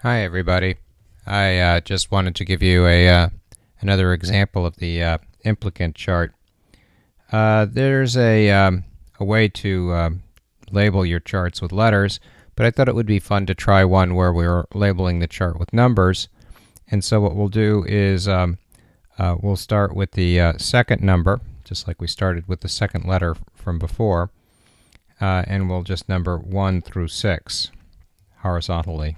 Hi everybody. I just wanted to give you another example of the implicant chart. There's a way to label your charts with letters, but I thought it would be fun to try one where we're labeling the chart with numbers. And so what we'll do is we'll start with the second number, just like we started with the second letter from before, and we'll just number 1 through 6 horizontally.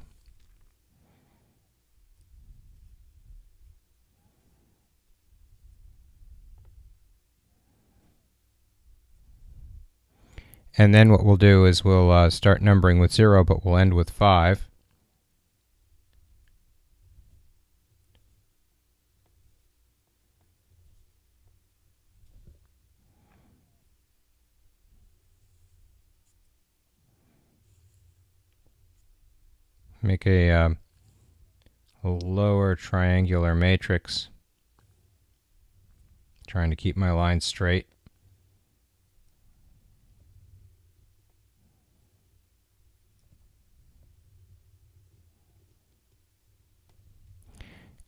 And then what we'll do is we'll start numbering with 0, but we'll end with 5. Make a lower triangular matrix, trying to keep my line straight.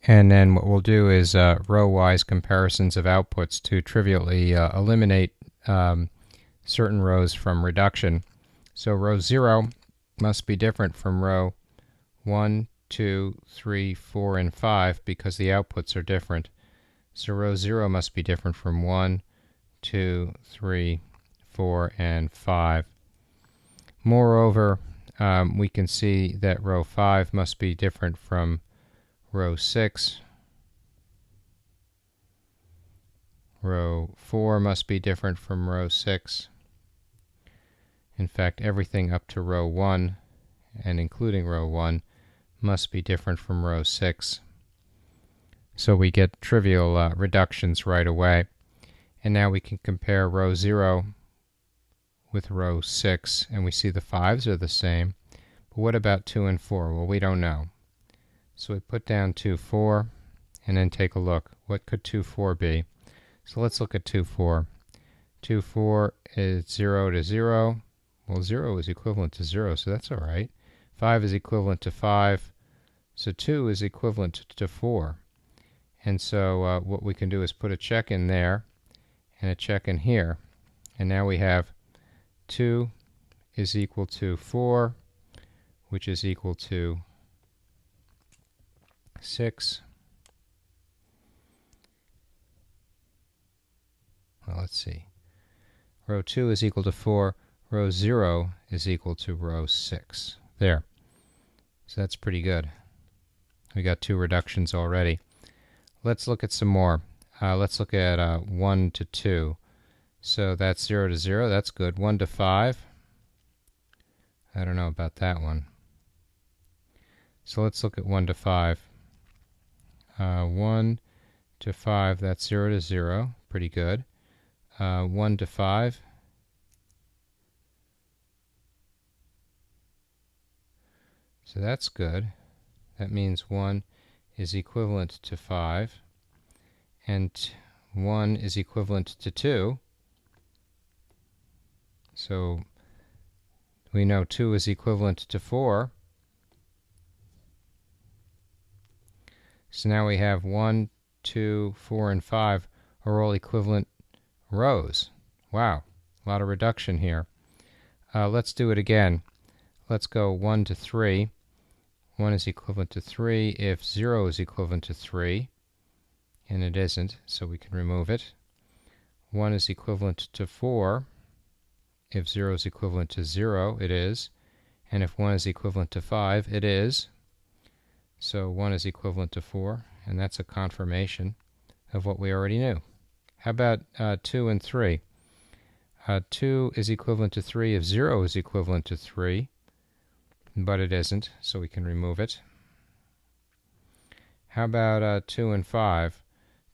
And then what we'll do is row-wise comparisons of outputs to trivially eliminate certain rows from reduction. So row 0 must be different from row 1, 2, 3, 4, and 5 because the outputs are different. So row 0 must be different from 1, 2, 3, 4, and 5. Moreover, we can see that row 5 must be different from row 6. Row 4 must be different from row 6. In fact, everything up to row 1, and including row 1, must be different from row 6. So we get trivial reductions right away. And now we can compare row 0 with row 6, and we see the 5s are the same. But what about 2 and 4? Well, we don't know. So we put down 2, 4, and then take a look. What could 2, 4 be? So let's look at 2, 4. 2, 4 is 0 to 0. Well, 0 is equivalent to 0, so that's all right. 5 is equivalent to 5, so 2 is equivalent to 4. And so what we can do is put a check in there and a check in here. And now we have 2 is equal to 4, which is equal to 6. Well, let's see. Row 2 is equal to 4. Row 0 is equal to row 6. There. So that's pretty good. We got 2 reductions already. Let's look at some more. Let's look at 1 to 2. So that's 0 to 0. That's good. 1 to 5. I don't know about that one. So let's look at 1 to 5. 1 to 5, that's 0 to 0. Pretty good. 1 to 5. So that's good. That means 1 is equivalent to 5. And 1 is equivalent to 2. So we know 2 is equivalent to 4. So now we have 1, 2, 4, and 5 are all equivalent rows. Wow, a lot of reduction here. Let's do it again. Let's go 1 to 3. 1 is equivalent to 3 if 0 is equivalent to 3. And it isn't, so we can remove it. 1 is equivalent to 4. If 0 is equivalent to 0, it is. And if 1 is equivalent to 5, it is. So 1 is equivalent to 4, and that's a confirmation of what we already knew. How about 2 and 3? 2 is equivalent to 3 if 0 is equivalent to 3, but it isn't, so we can remove it. How about 2 and 5?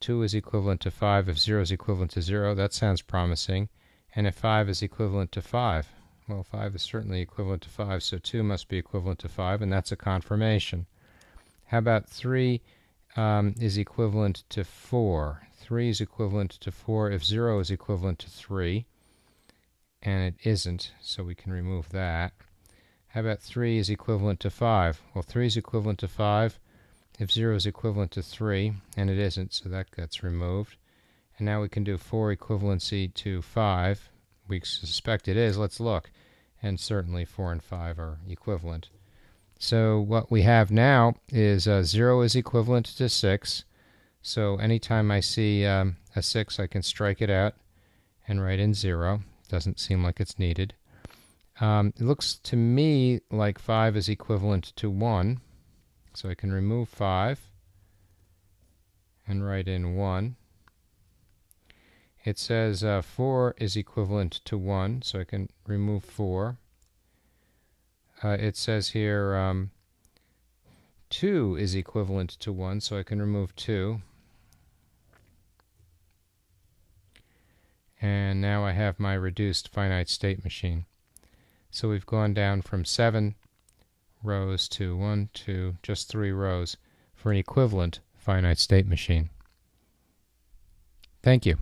2 is equivalent to 5 if 0 is equivalent to 0. That sounds promising. And if 5 is equivalent to 5? Well, 5 is certainly equivalent to 5, so 2 must be equivalent to 5, and that's a confirmation. How about 3 is equivalent to 4? 3 is equivalent to 4 if 0 is equivalent to 3, and it isn't, so we can remove that. How about 3 is equivalent to 5? Well, 3 is equivalent to 5 if 0 is equivalent to 3, and it isn't, so that gets removed. And now we can do 4 equivalency to 5. We suspect it is. Let's look. And certainly 4 and 5 are equivalent. So what we have now is 0 is equivalent to 6. So anytime I see a 6, I can strike it out and write in 0. Doesn't seem like it's needed. It looks to me like 5 is equivalent to 1. So I can remove 5 and write in 1. It says 4 is equivalent to 1, so I can remove 4. It says here 2 is equivalent to 1, so I can remove 2. And now I have my reduced finite state machine. So we've gone down from 7 rows to 1, 2, just 3 rows for an equivalent finite state machine. Thank you.